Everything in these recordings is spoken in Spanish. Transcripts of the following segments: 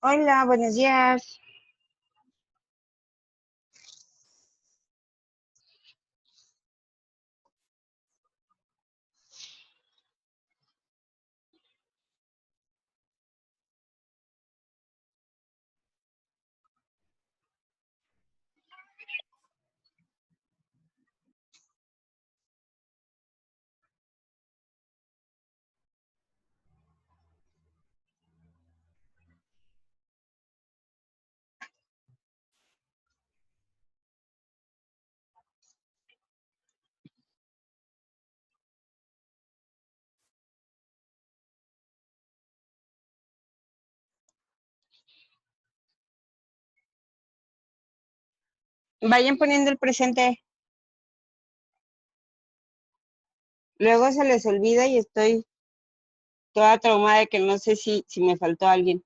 Hola, buenos días. Vayan poniendo el presente. Luego se les olvida y estoy toda traumada de que no sé si me faltó alguien.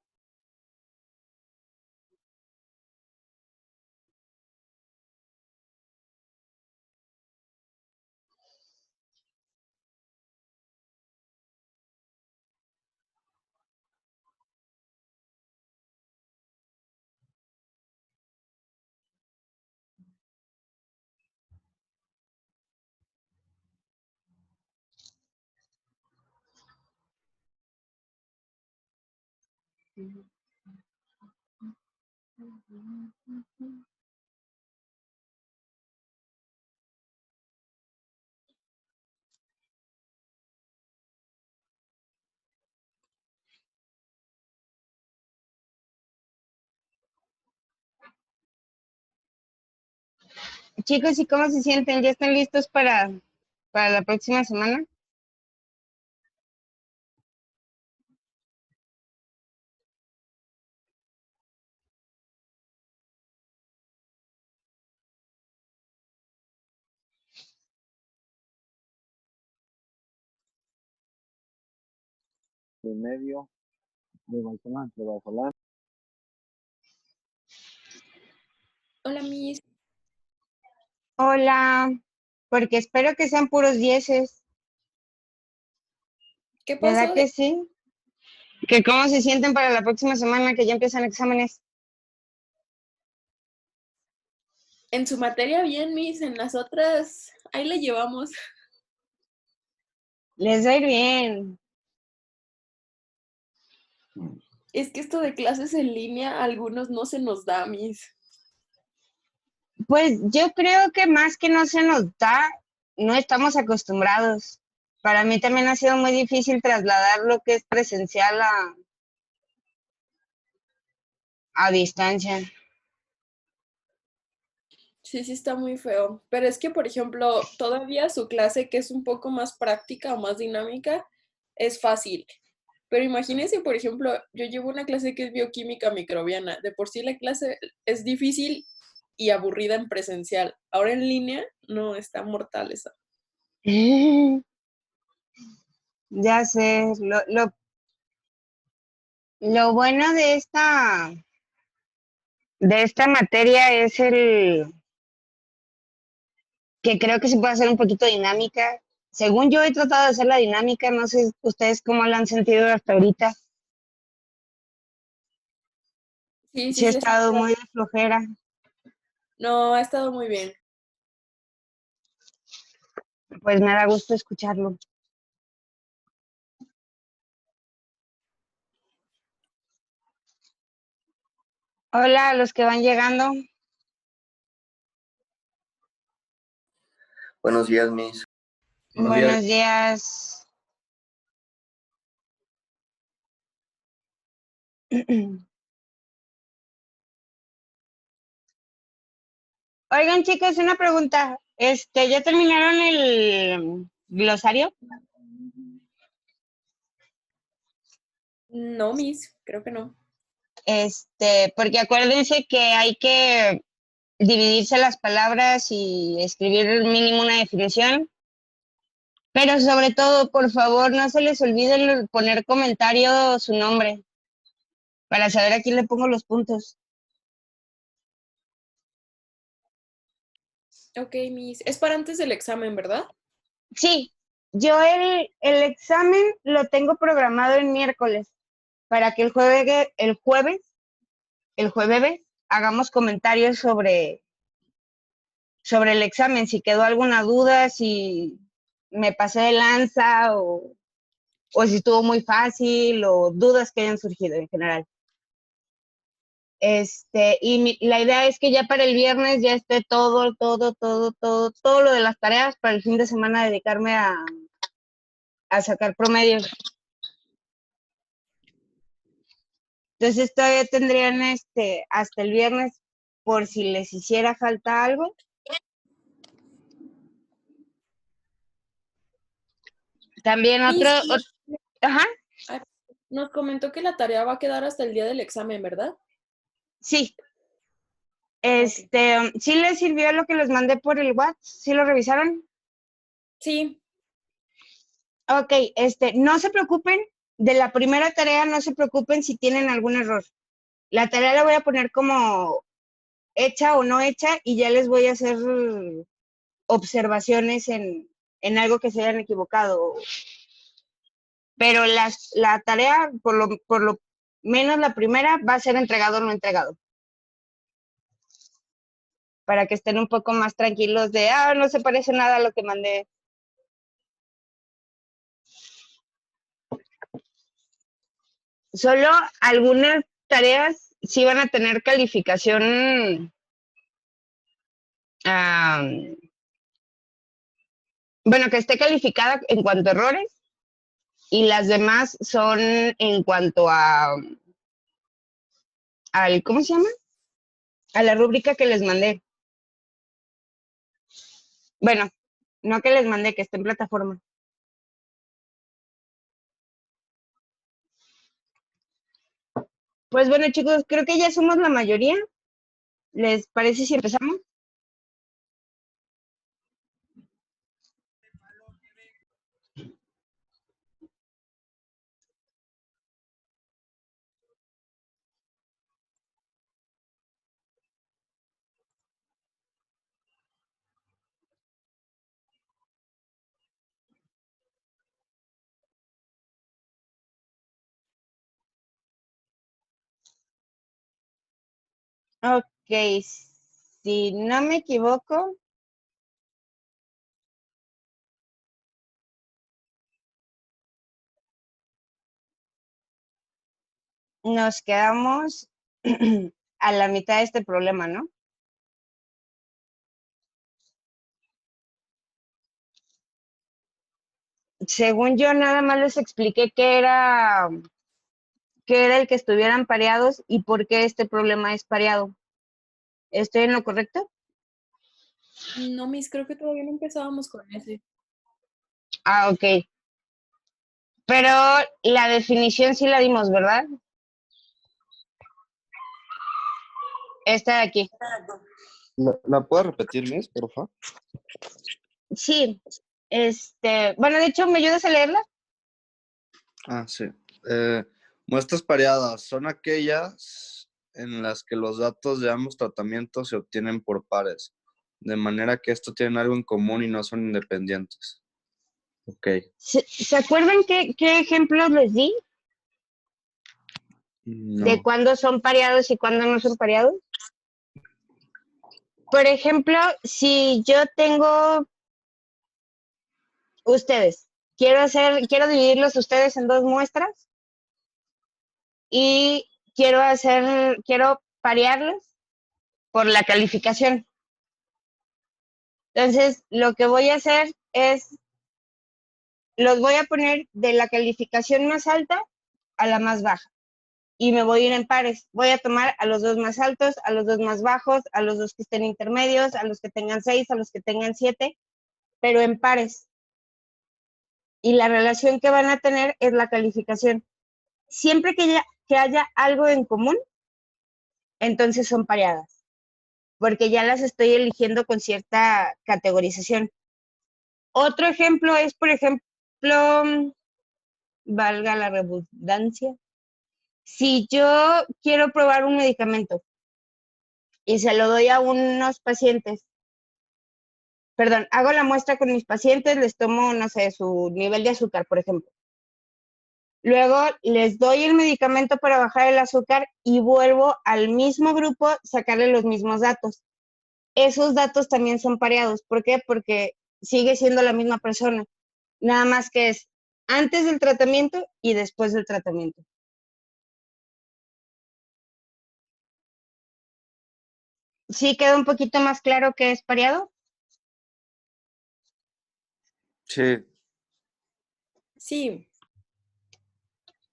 Chicos, ¿y cómo se sienten? ¿Ya están listos para la próxima semana? De medio de Barcelona, de Barcelona. Hola, Miss. Hola, porque espero que sean puros dieces. ¿Qué ¿Verdad pasó? que sí? ¿Que cómo se sienten para la próxima semana que ya empiezan exámenes? En su materia bien, Miss. En las otras, ahí la llevamos. Les va a ir bien. Es que esto de clases en línea, a algunos no se nos da, Miss. Pues yo creo que más que no se nos da, no estamos acostumbrados. Para mí también ha sido muy difícil trasladar lo que es presencial a distancia. Sí, sí está muy feo. Pero es que, por ejemplo, todavía su clase, que es un poco más práctica o más dinámica, es fácil. Pero imagínense, por ejemplo, yo llevo una clase que es bioquímica microbiana. De por sí la clase es difícil y aburrida en presencial. Ahora en línea, no, está mortal esa. Ya sé, lo bueno de esta materia es el que creo que se puede hacer un poquito dinámica. Según yo he tratado de hacer la dinámica, no sé ustedes cómo la han sentido hasta ahorita. Sí, Sí sí, he sí. estado muy de flojera. No, ha estado muy bien. Pues me da gusto escucharlo. Hola a los que van llegando. Buenos días, Miss. Buenos días. Oigan, chicos, una pregunta. ¿Ya terminaron el glosario? No, Miss, creo que no. Porque acuérdense que hay que dividirse las palabras y escribir mínimo una definición. Pero sobre todo, por favor, no se les olvide poner comentario su nombre para saber a quién le pongo los puntos. Ok, Miss. Es para antes del examen, ¿verdad? Sí, yo el examen lo tengo programado el miércoles para que el jueves el jueves, hagamos comentarios sobre el examen, si quedó alguna duda, si me pasé de lanza o si estuvo muy fácil o dudas que hayan surgido en general. La idea es que ya para el viernes ya esté todo lo de las tareas para el fin de semana dedicarme a sacar promedios. Entonces todavía tendrían hasta el viernes por si les hiciera falta algo. También ajá, Nos comentó que la tarea va a quedar hasta el día del examen, ¿verdad? sí. Ok. ¿Sí les sirvió lo que les mandé por el WhatsApp? ¿Sí lo revisaron? Sí, Ok, no se preocupen, de la primera tarea no se preocupen si tienen algún error. La tarea la voy a poner como hecha o no hecha y ya les voy a hacer observaciones en algo que se hayan equivocado. Pero la tarea, por lo menos la primera, va a ser entregado o no entregado. Para que estén un poco más tranquilos de, no se parece nada a lo que mandé. Solo algunas tareas sí van a tener calificación, bueno, que esté calificada en cuanto a errores y las demás son en cuanto ¿cómo se llama? A la rúbrica que les mandé. Bueno, no que les mandé, que esté en plataforma. Pues bueno, chicos, creo que ya somos la mayoría. ¿Les parece si empezamos? Ok, si no me equivoco, nos quedamos a la mitad de este problema, ¿no? Según yo, nada más les expliqué qué era el que estuvieran pareados y por qué este problema es pareado. ¿Estoy en lo correcto? no, Miss, creo que todavía no empezábamos con ese. Ok. Pero la definición sí la dimos, ¿verdad? Esta de aquí. ¿La puedo repetir, Miss, por favor? Sí. Bueno, de hecho, ¿me ayudas a leerla? Ah, sí. Muestras pareadas son aquellas en las que los datos de ambos tratamientos se obtienen por pares, de manera que estos tienen algo en común y no son independientes. Ok. ¿Se acuerdan qué ejemplos les di de No. cuándo son pareados y cuándo no son pareados? Por ejemplo, si yo tengo ustedes, quiero dividirlos ustedes en dos muestras y quiero parearlos por la calificación. Entonces, lo que voy a hacer es, los voy a poner de la calificación más alta a la más baja y me voy a ir en pares. Voy a tomar a los dos más altos, a los dos más bajos, a los dos que estén intermedios, a los que tengan 6, a los que tengan 7, pero en pares. Y la relación que van a tener es la calificación. Siempre que haya algo en común, entonces son pareadas, porque ya las estoy eligiendo con cierta categorización. Otro ejemplo es, por ejemplo, valga la redundancia, si yo quiero probar un medicamento y se lo doy a unos pacientes, perdón, hago la muestra con mis pacientes, les tomo, no sé, su nivel de azúcar, por ejemplo, Luego les doy el medicamento para bajar el azúcar y vuelvo al mismo grupo sacarle los mismos datos. Esos datos también son pareados. ¿Por qué? Porque sigue siendo la misma persona. Nada más que es antes del tratamiento y después del tratamiento. ¿Sí queda un poquito más claro que es pareado? Sí. Sí,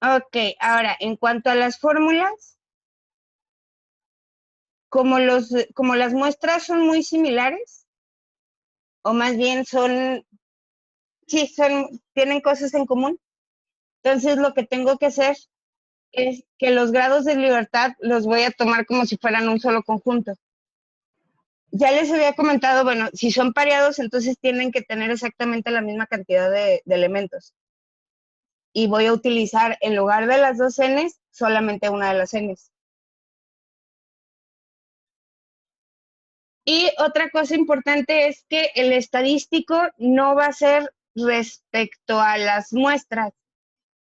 Ok, ahora, en cuanto a las fórmulas, como las muestras son muy similares, o más bien sí, tienen cosas en común, entonces lo que tengo que hacer es que los grados de libertad los voy a tomar como si fueran un solo conjunto. Ya les había comentado, bueno, si son pareados, entonces tienen que tener exactamente la misma cantidad de elementos. Y voy a utilizar, en lugar de las dos n's, solamente una de las n's. Y otra cosa importante es que el estadístico no va a ser respecto a las muestras,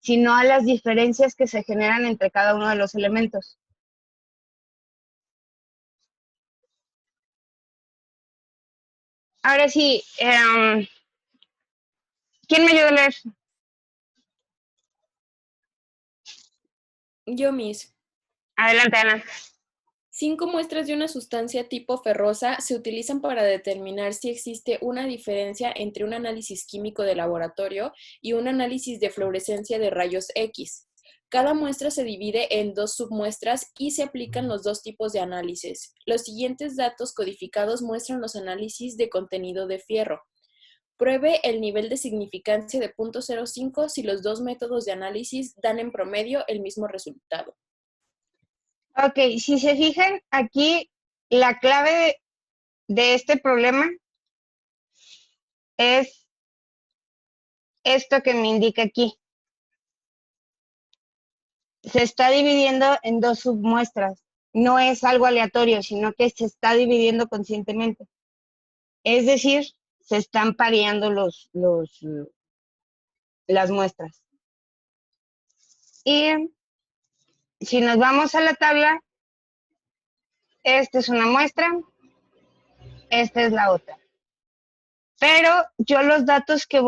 sino a las diferencias que se generan entre cada uno de los elementos. Ahora sí, ¿quién me ayuda a leer? yo mis. Adelante, Ana. 5 muestras de una sustancia tipo ferrosa se utilizan para determinar si existe una diferencia entre un análisis químico de laboratorio y un análisis de fluorescencia de rayos X. Cada muestra se divide en 2 submuestras y se aplican los 2 tipos de análisis. Los siguientes datos codificados muestran los análisis de contenido de fierro. Pruebe el nivel de significancia de 0.05 si los 2 métodos de análisis dan en promedio el mismo resultado. Ok, si se fijan, aquí la clave de este problema es esto que me indica aquí. Se está dividiendo en 2 submuestras. No es algo aleatorio, sino que se está dividiendo conscientemente. Es decir, se están pareando las muestras. Y si nos vamos a la tabla, esta es una muestra, esta es la otra. Pero yo los datos que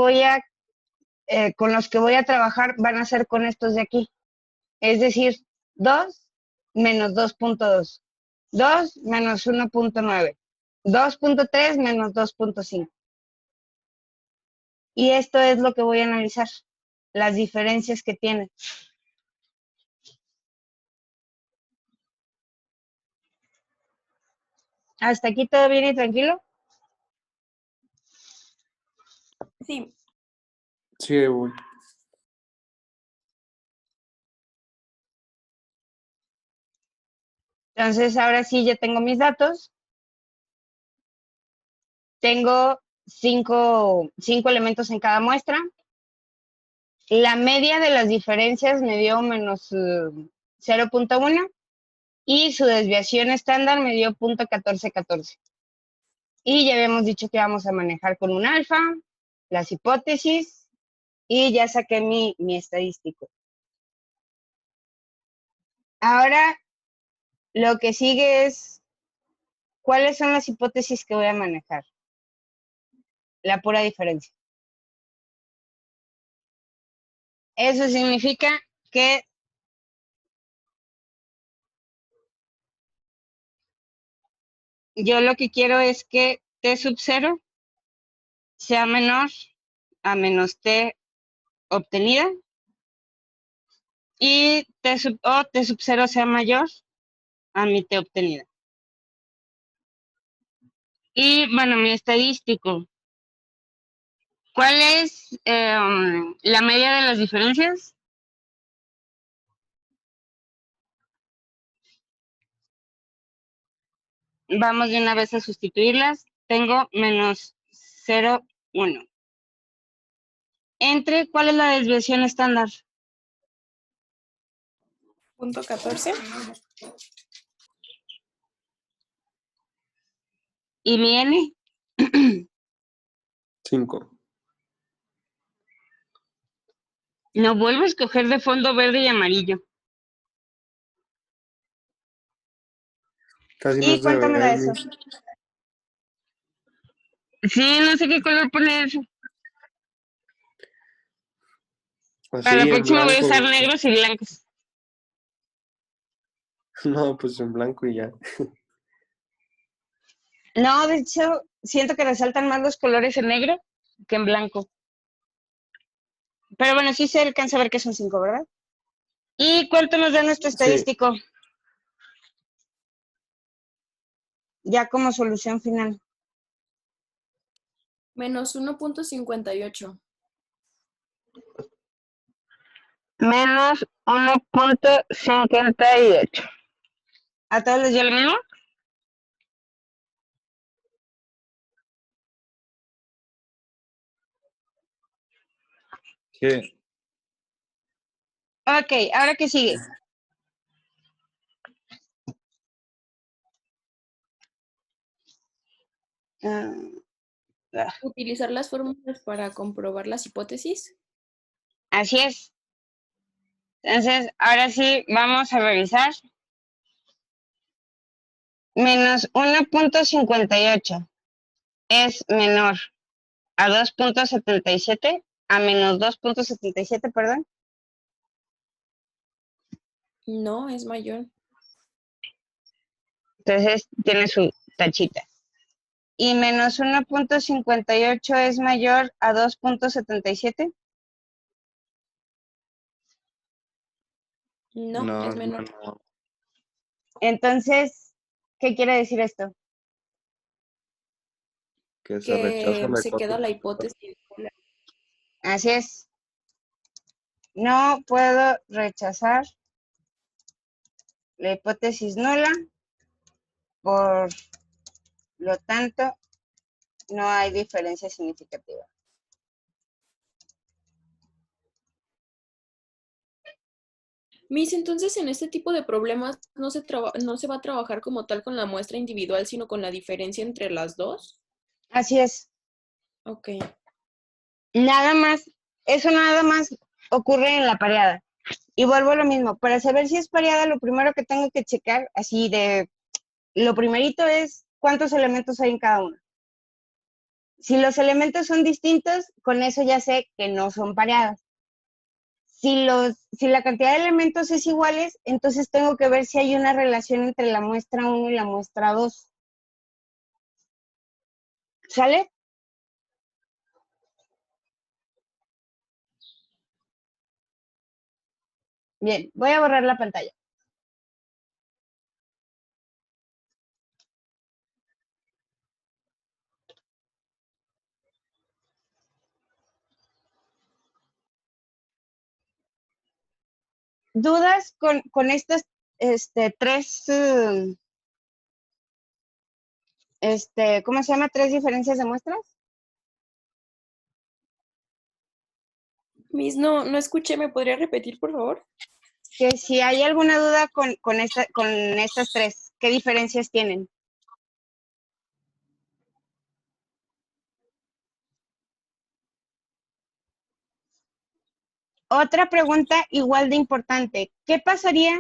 con los que voy a trabajar van a ser con estos de aquí. Es decir, 2 menos 2.2, 2 menos 1.9, 2.3 menos 2.5. Y esto es lo que voy a analizar, las diferencias que tienen. ¿Hasta aquí todo bien y tranquilo? Sí. Sí, voy. Entonces, ahora sí, ya tengo mis datos. Tengo cinco elementos en cada muestra. La media de las diferencias me dio menos 0.1 y su desviación estándar me dio 0.1414. Y ya habíamos dicho que vamos a manejar con un alfa, las hipótesis, y ya saqué mi estadístico. Ahora, lo que sigue es, ¿cuáles son las hipótesis que voy a manejar? La pura diferencia. Eso significa que yo lo que quiero es que T sub 0 sea menor a menos T obtenida y T sub 0 sea mayor a mi T obtenida. Y bueno, mi estadístico. ¿Cuál es la media de las diferencias? Vamos de una vez a sustituirlas. Tengo menos 0,1. ¿Cuál es la desviación estándar? 0.14. ¿Y mi N? 5. No vuelvo a escoger de fondo verde y amarillo. Casi no ¿Y se cuánto me da ve, eso? Miss. Sí, no sé qué color poner. Para la Así, en próxima voy a usar blanco. negros y blancos. No, pues en blanco y ya. No, de hecho, siento que resaltan más los colores en negro que en blanco. Pero bueno, sí se alcanza a ver que son 5, ¿verdad? ¿Y cuánto nos da nuestro Sí, estadístico? Ya como solución final. Menos 1.58. Menos 1.58. ¿A todos les dio lo mismo? Sí. Ok, ¿ahora qué sigue? Ah, Utilizar las fórmulas para comprobar las hipótesis. así es. Entonces, ahora sí, vamos a revisar. Menos 1.58 es menor a 2.77, a menos 2.77, perdón. No, es mayor. Entonces, tiene su tachita. Y menos 1.58 es mayor a 2.77. No, No, es es menor. menor. Entonces, ¿qué quiere decir esto? Que se rechaza Que la se queda la hipótesis. hipótesis. Así es. No puedo rechazar la hipótesis nula, por lo tanto, no hay diferencia significativa. Miss, entonces en este tipo de problemas no se va a trabajar como tal con la muestra individual, sino con la diferencia entre las dos. Así es. Ok. Nada más, eso nada más ocurre en la pareada. Y vuelvo a lo mismo, para saber si es pareada, lo primero que tengo que checar, así de, lo primerito es cuántos elementos hay en cada uno. Si los elementos son distintos, con eso ya sé que no son pareadas. Si la cantidad de elementos es iguales, entonces tengo que ver si hay una relación entre la muestra 1 y la muestra 2. ¿Sale? Bien, voy a borrar la pantalla. ¿Dudas con estas tres, ¿cómo se llama? ¿Tres diferencias de muestras? Miss, no escuché, ¿me podría repetir, por favor? Que si hay alguna duda con estas tres, ¿qué diferencias tienen? Otra pregunta igual de importante. ¿Qué pasaría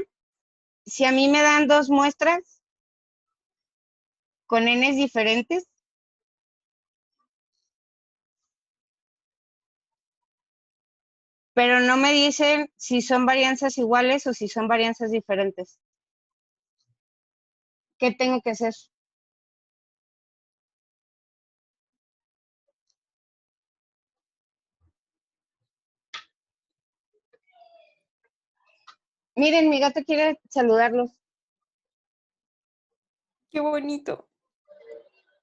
si a mí me dan dos muestras con n's diferentes? Pero no me dicen si son varianzas iguales o si son varianzas diferentes. ¿Qué tengo que hacer? Miren, mi gato quiere saludarlos. Qué bonito.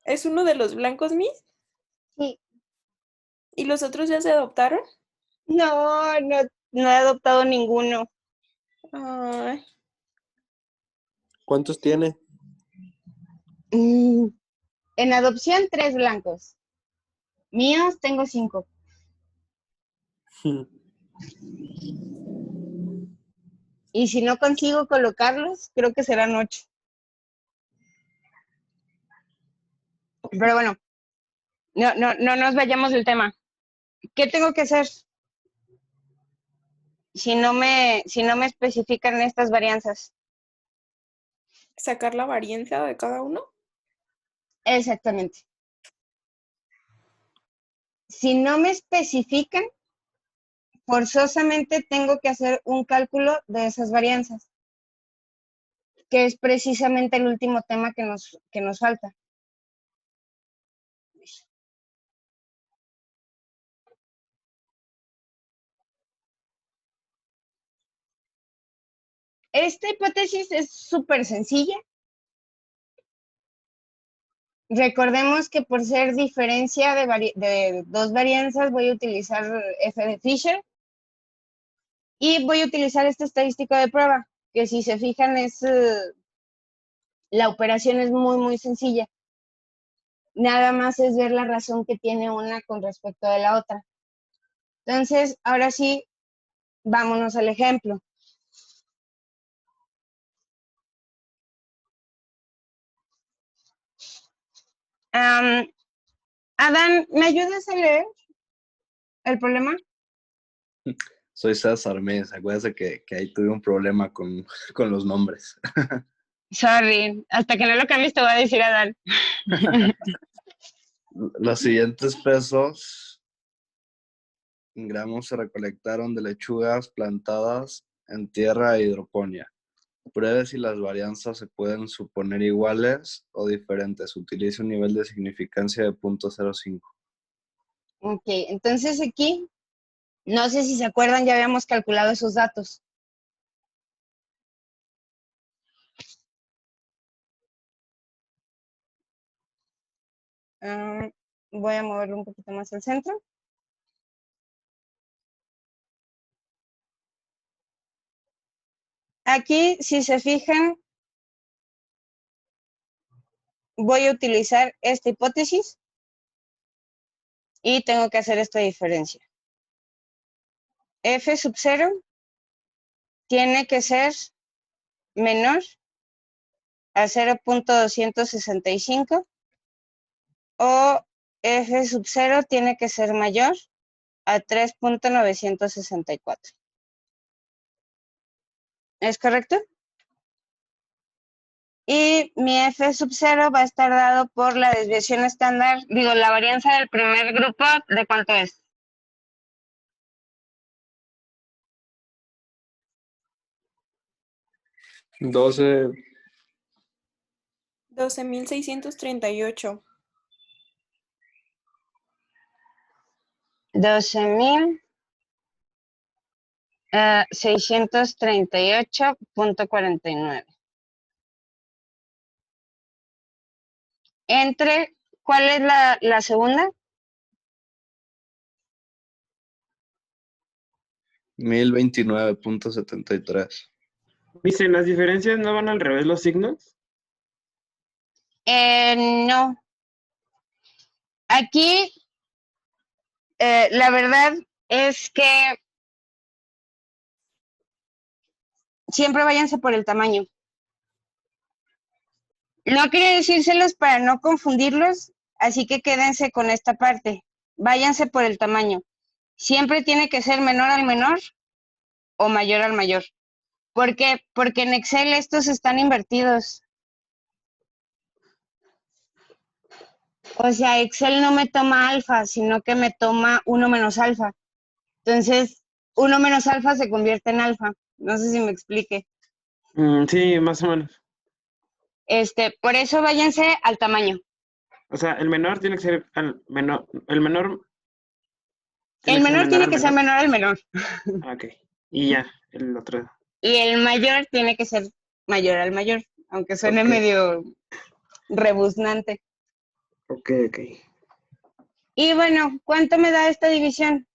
¿Es uno de los blancos, Miss? Sí. ¿Y los otros ya se adoptaron? No he adoptado ninguno. Ay, ¿cuántos tiene? En adopción, 3 blancos. Míos, tengo 5. Y si no consigo colocarlos, creo que serán 8. Pero bueno, no nos vayamos del tema. ¿Qué tengo que hacer? si no me especifican estas varianzas. Sacar la varianza de cada uno. Exactamente. Si no me especifican, forzosamente tengo que hacer un cálculo de esas varianzas, que es precisamente el último tema que nos falta. Esta hipótesis es súper sencilla. Recordemos que por ser diferencia de dos varianzas voy a utilizar f de Fisher y voy a utilizar este estadístico de prueba, que si se fijan la operación es muy sencilla. Nada más es ver la razón que tiene una con respecto de la otra. Entonces, ahora sí, vámonos al ejemplo. Adán, ¿me ayudas a leer el problema? Soy César Mes. Acuérdate que ahí tuve un problema con los nombres. Sorry, hasta que no lo cambies te voy a decir Adán. Los siguientes pesos en gramos se recolectaron de lechugas plantadas en tierra e hidroponía. Pruebe si las varianzas se pueden suponer iguales o diferentes. Utilice un nivel de significancia de 0.05. Ok, entonces aquí, no sé si se acuerdan, ya habíamos calculado esos datos. Voy a moverlo un poquito más al centro. Aquí, si se fijan, voy a utilizar esta hipótesis y tengo que hacer esta diferencia. F sub 0 tiene que ser menor a 0.265 o F sub 0 tiene que ser mayor a 3.964. ¿Es correcto? Y mi F sub 0 va a estar dado por la desviación estándar, digo, la varianza del primer grupo, ¿de cuánto es? 12.638. 12.638.49. Entre, ¿cuál es la segunda? 1029.73. Dicen, ¿las diferencias no van al revés los signos? No. Aquí, la verdad es que siempre váyanse por el tamaño. No quería decírselos para no confundirlos, así que quédense con esta parte. Váyanse por el tamaño. Siempre tiene que ser menor al menor o mayor al mayor. ¿Por qué? Porque en Excel estos están invertidos. O sea, Excel no me toma alfa, sino que me toma 1 menos alfa. Entonces, 1 menos alfa se convierte en alfa. No sé si me explique. Sí, más o menos. Por eso váyanse al tamaño. O sea, el menor tiene que ser el menor El menor tiene que ser menor. menor al menor. Ok. Y ya, el otro. Y el mayor tiene que ser mayor al mayor, aunque suene Ok. medio rebuznante. Ok. Y bueno, ¿cuánto me da esta división?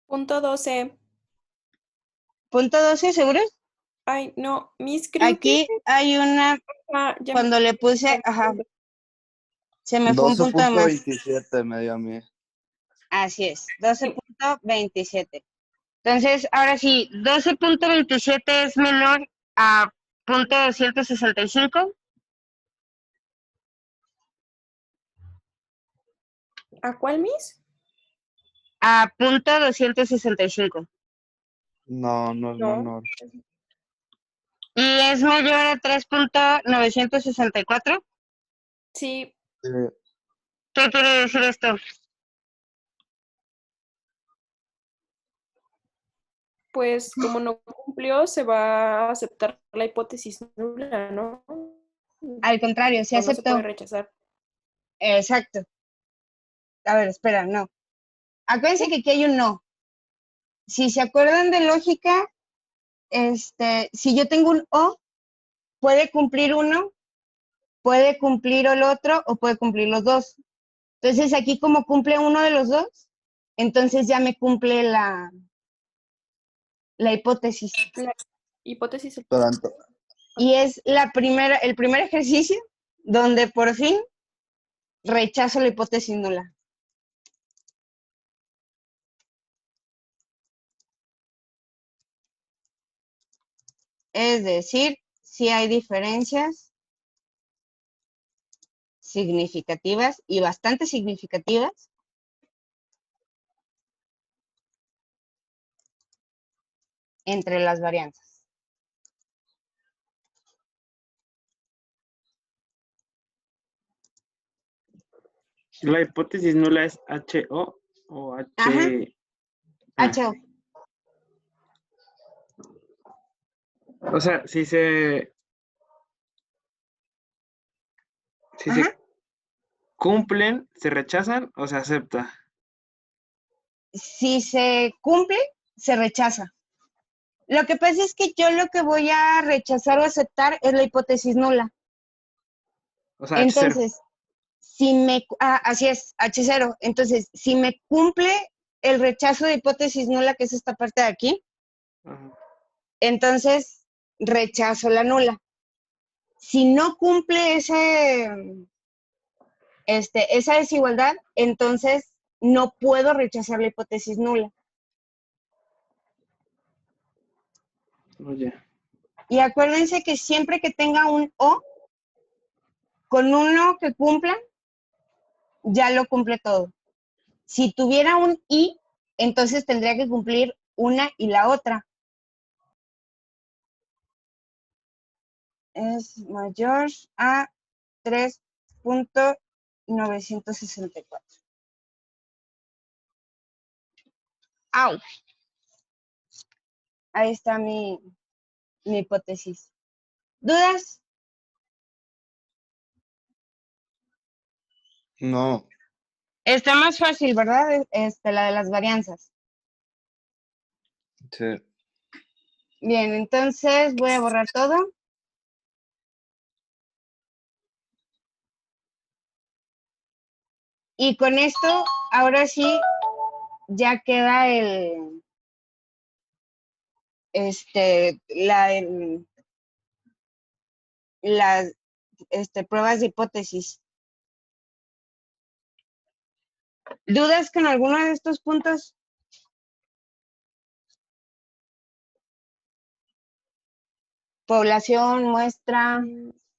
Punto 12. ¿Punto 12 seguros? Ay, no, Miss, creo Aquí hay una, ya cuando le puse, ajá, se me fue un punto de más. 12.27 me dio a mí. Así es, 12.27. Entonces, ahora sí, 12.27 es menor a .265. ¿A cuál, Miss? A .265. No, no es No. menor. Y es mayor a 3.964. Sí, ¿Qué quiere decir esto? pues como no cumplió, se va a aceptar la hipótesis nula, ¿no? Al contrario, se O no se puede aceptó. rechazar. Exacto. A ver, espera, no. Acuérdense que aquí hay un no. Si se acuerdan de lógica, si yo tengo un o, puede cumplir uno, puede cumplir el otro o puede cumplir los dos. Entonces aquí como cumple uno de los dos, entonces ya me cumple la hipótesis. La hipótesis. Pero Y es el primer ejercicio donde por fin rechazo la hipótesis nula. Es decir, si hay diferencias significativas y bastante significativas entre las varianzas. La hipótesis nula es HO o H. Ajá, Ah, HO. o sea, si se Ajá. cumplen, se rechazan o se acepta. Si se cumple, se rechaza. Lo que pasa es que yo lo que voy a rechazar o aceptar es la hipótesis nula. O sea, H0. Entonces, así es, H0. Entonces, si me cumple el rechazo de hipótesis nula, que es esta parte de aquí, Ajá. entonces rechazo la nula. Si no cumple esa desigualdad, entonces no puedo rechazar la hipótesis nula. Oye. Y acuérdense que siempre que tenga un O, con uno que cumpla, ya lo cumple todo. Si tuviera un I, entonces tendría que cumplir una y la otra. Es mayor a 3.964. ¡Au! Ahí está mi hipótesis. ¿Dudas? no. Está más fácil, ¿verdad? La de las varianzas. Sí. Bien, entonces voy a borrar todo. Y con esto, ahora sí, ya queda las pruebas de hipótesis. ¿Dudas con alguno de estos puntos? Población, muestra,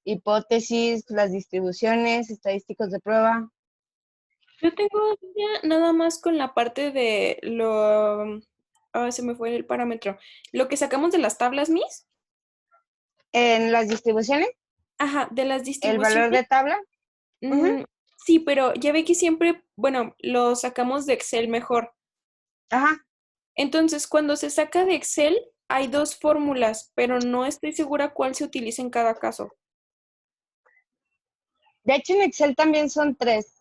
hipótesis, las distribuciones, estadísticos de prueba. Yo tengo duda nada más con la parte de lo... se me fue el parámetro. Lo que sacamos de las tablas, Miss. En las distribuciones, Ajá, de las el valor distribuciones. de tabla. Ujú. Sí, pero ya ve que siempre, bueno, lo sacamos de Excel mejor. Ajá. Entonces, cuando se saca de Excel, hay dos fórmulas, pero no estoy segura cuál se utiliza en cada caso. De hecho, en Excel también son 3.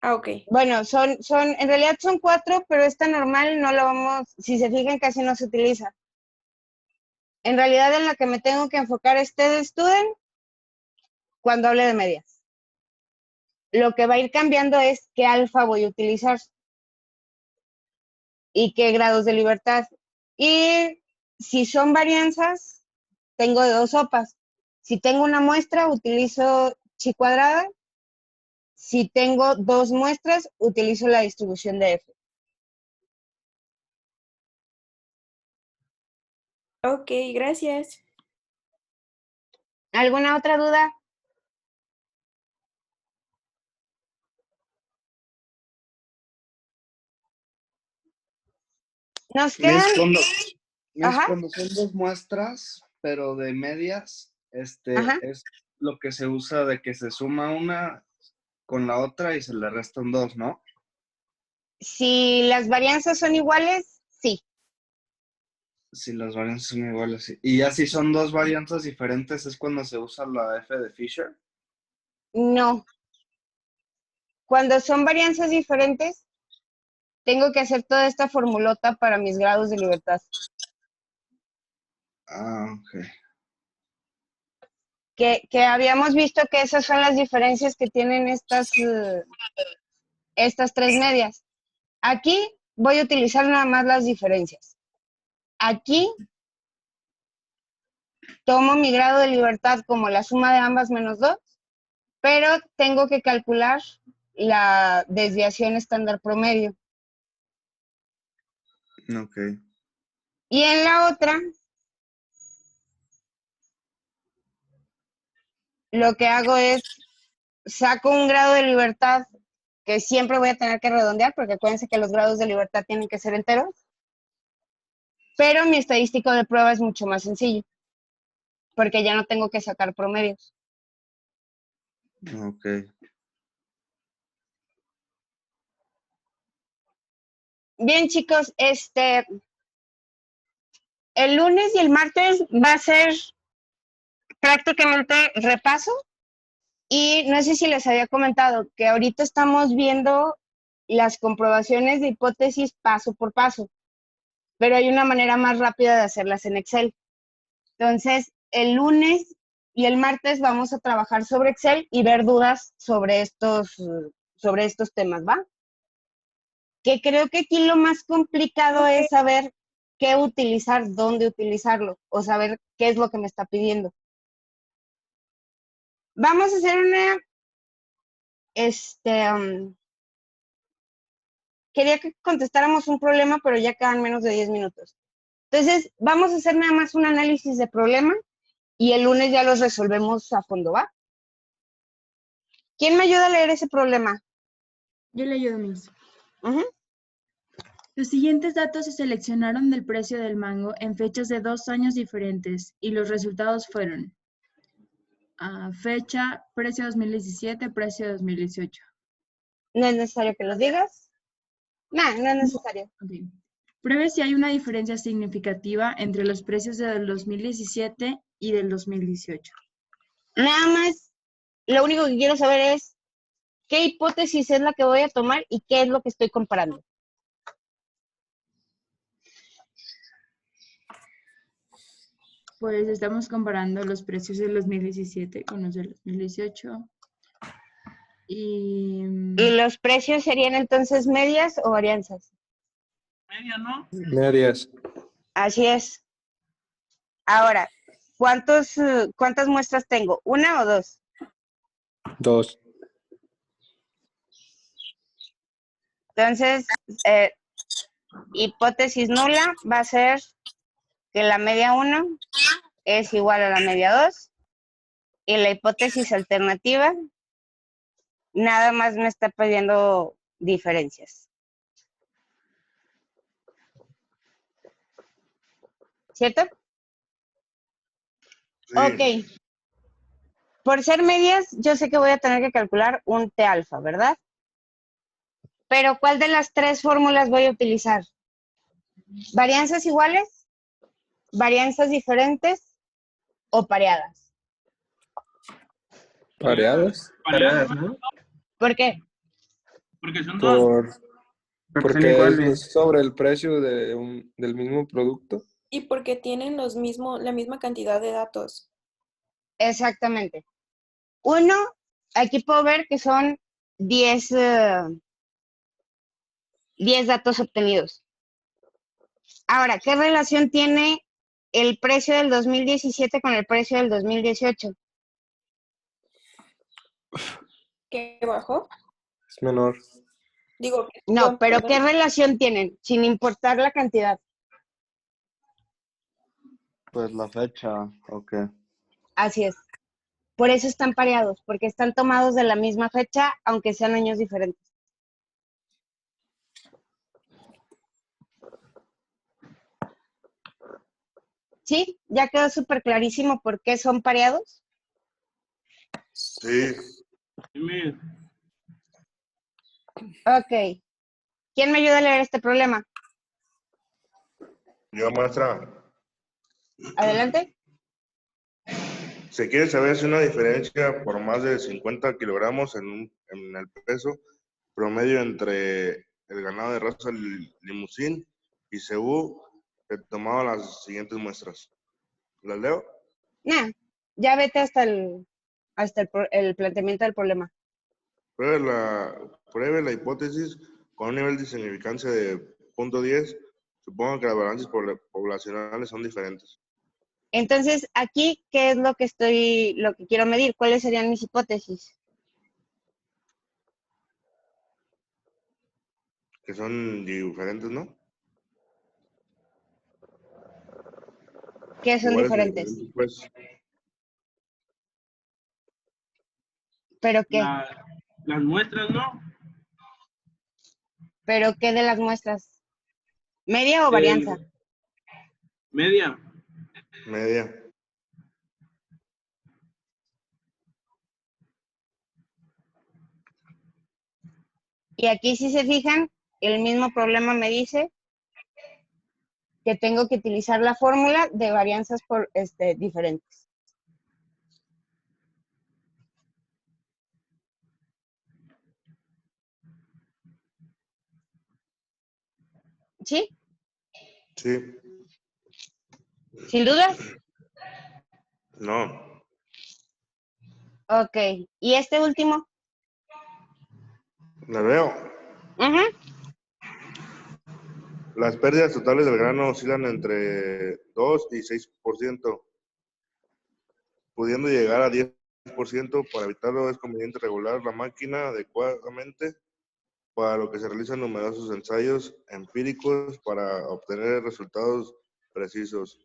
Ah, ok. Bueno, en realidad son 4, pero esta normal no lo si se fijan, casi no se utiliza. En realidad, en la que me tengo que enfocar es TED Student cuando hable de medias. Lo que va a ir cambiando es qué alfa voy a utilizar y qué grados de libertad. Y si son varianzas, tengo de 2 sopas. Si tengo una muestra, utilizo chi cuadrada. Si tengo 2 muestras, utilizo la distribución de F. Ok, gracias. ¿Alguna otra duda? Nos Miss, quedan, ajá, cuando son dos muestras, pero de medias, ajá. es lo que se usa de que se suma una con la otra y se le restan dos, ¿no? Si las varianzas son iguales, sí. Si las varianzas son iguales. Sí. Y ya si son dos varianzas diferentes es cuando se usa la F de Fisher. No. Cuando son varianzas diferentes, tengo que hacer toda esta formulota para mis grados de libertad. Ah, ok. Que habíamos visto que esas son las diferencias que tienen estas tres medias. Aquí voy a utilizar nada más las diferencias. Aquí tomo mi grado de libertad como la suma de ambas menos 2, pero tengo que calcular la desviación estándar promedio. Ok. Y en la otra, lo que hago es saco un grado de libertad que siempre voy a tener que redondear, porque acuérdense que los grados de libertad tienen que ser enteros, pero mi estadístico de prueba es mucho más sencillo, porque ya no tengo que sacar promedios. Ok. Bien, chicos, el lunes y el martes va a ser prácticamente repaso, y no sé si les había comentado que ahorita estamos viendo las comprobaciones de hipótesis paso por paso, pero hay una manera más rápida de hacerlas en Excel. Entonces, el lunes y el martes vamos a trabajar sobre Excel y ver dudas sobre estos temas, ¿va? Que creo que aquí lo más complicado es saber qué utilizar, dónde utilizarlo, o saber qué es lo que me está pidiendo. Vamos a hacer quería que contestáramos un problema, pero ya quedan menos de 10 minutos. Entonces, vamos a hacer nada más un análisis de problema y el lunes ya los resolvemos a fondo, ¿va? ¿Quién me ayuda a leer ese problema? Yo le ayudo, Miss. Ujú. Los siguientes datos se seleccionaron del precio del mango en fechas de 2 años diferentes y los resultados fueron fecha, precio 2017, precio 2018. ¿No es necesario que los digas? No, no es necesario. Okay. Pruebe si hay una diferencia significativa entre los precios del 2017 y del 2018. Nada más, lo único que quiero saber es qué hipótesis es la que voy a tomar y qué es lo que estoy comparando. Pues estamos comparando los precios del 2017 con los del 2018. ¿Y los precios serían entonces medias o varianzas? Media, ¿no? Medias. Así es. Ahora, ¿cuántas muestras tengo? ¿Una o dos? Dos. Entonces, hipótesis nula va a ser que la media 1 es igual a la media 2 y la hipótesis alternativa nada más me está pidiendo diferencias. ¿Cierto? Sí. Ok. Por ser medias, yo sé que voy a tener que calcular un T alfa, ¿verdad? Pero ¿cuál de las tres fórmulas voy a utilizar? ¿Varianzas iguales? ¿Varianzas diferentes? ¿O pareadas? ¿Pareadas? Pareadas, ¿no? ¿Por qué? Porque son dos. Porque son Porque iguales. es sobre el precio del mismo producto. Y porque tienen la misma cantidad de datos. Exactamente. Uno, aquí puedo ver que son 10 datos obtenidos. Ahora, ¿qué relación tiene el precio del 2017 con el precio del 2018? ¿Qué bajó? Es menor. Digo, No, pero ¿qué perdón. relación tienen? Sin importar la cantidad. Pues la fecha, ok. Así es. Por eso están pareados, porque están tomados de la misma fecha, aunque sean años diferentes. ¿Sí? ¿Ya quedó súper clarísimo por qué son pareados? Sí, Dime, Ok. ¿Quién me ayuda a leer este problema? yo maestra, Adelante. se quiere saber si una diferencia por más de 50 kilogramos en el peso promedio entre el ganado de raza Limousin y Cebú, se tomaban las siguientes muestras. ¿Las leo? Nah, ya vete hasta el planteamiento del problema. Pruebe la hipótesis con un nivel de significancia de 0.10. Supongo que las balanzas poblacionales son diferentes. Entonces, aquí, ¿qué es lo que quiero medir? ¿Cuáles serían mis hipótesis? Que son diferentes, ¿no? ¿Qué son Iguales o diferentes? diferentes, pues. ¿Pero qué? las muestras, ¿no? ¿Pero qué de las muestras? ¿Media o varianza? Media. Media. Y aquí, si se fijan, el mismo problema me dice que tengo que utilizar la fórmula de varianzas diferentes. ¿Sí? Sí. ¿Sin dudas? No. Ok. ¿Y este último? La veo. Ujú. Las pérdidas totales del grano oscilan entre 2 y 6%, pudiendo llegar a 10%. Para evitarlo es conveniente regular la máquina adecuadamente, para lo que se realizan numerosos ensayos empíricos para obtener resultados precisos.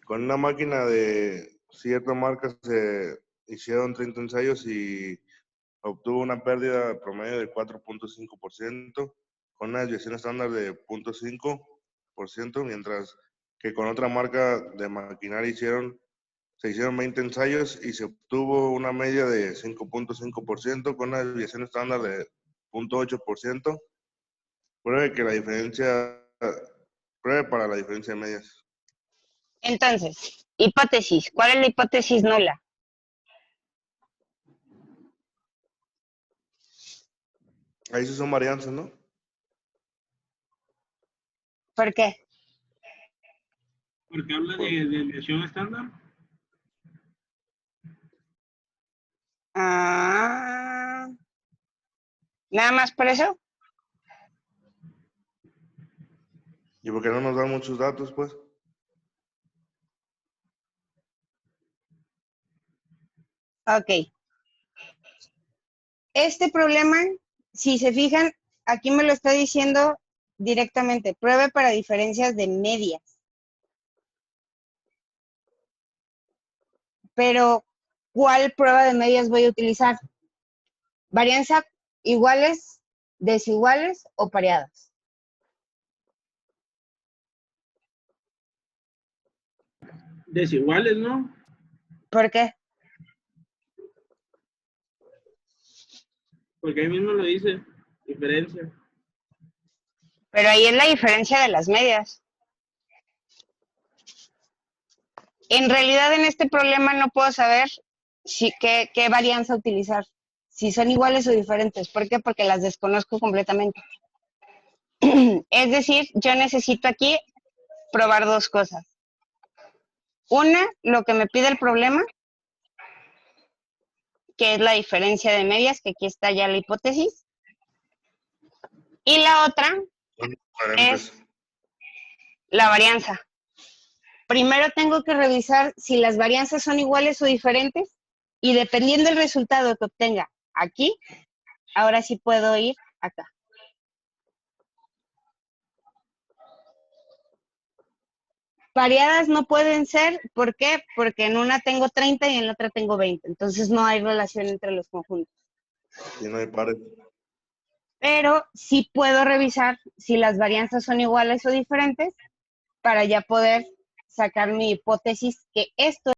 Con una máquina de cierta marca se hicieron 30 ensayos y obtuvo una pérdida promedio de 4.5%, con una desviación estándar de 0.5%, mientras que con otra marca de maquinaria se hicieron 20 ensayos y se obtuvo una media de 5.5%, con una desviación estándar de 0.8%. Pruebe para la diferencia de medias. Entonces, hipótesis. ¿Cuál es la hipótesis nula? Ahí sí son varianzas, ¿no? ¿Por qué? Porque habla de desviación estándar. Ah, ¿nada más por eso? ¿Y por qué no nos dan muchos datos, pues? Ok. Este problema, si se fijan, aquí me lo está diciendo directamente. Pruebe para diferencias de medias. Pero, ¿cuál prueba de medias voy a utilizar? ¿Varianza iguales, desiguales o pareadas? Desiguales, ¿no? ¿Por qué? Porque ahí mismo lo dice. Diferencia. Pero ahí es la diferencia de las medias. En realidad, en este problema no puedo saber qué varianza utilizar, si son iguales o diferentes. ¿Por qué? Porque las desconozco completamente. Es decir, yo necesito aquí probar dos cosas. Una, lo que me pide el problema, que es la diferencia de medias, que aquí está ya la hipótesis. Y la otra es la varianza. Primero tengo que revisar si las varianzas son iguales o diferentes y dependiendo del resultado que obtenga aquí, ahora sí puedo ir acá. Pareadas no pueden ser, ¿por qué? Porque en una tengo 30 y en la otra tengo 20, entonces no hay relación entre los conjuntos. Y no hay pares. Pero sí puedo revisar si las varianzas son iguales o diferentes para ya poder sacar mi hipótesis que esto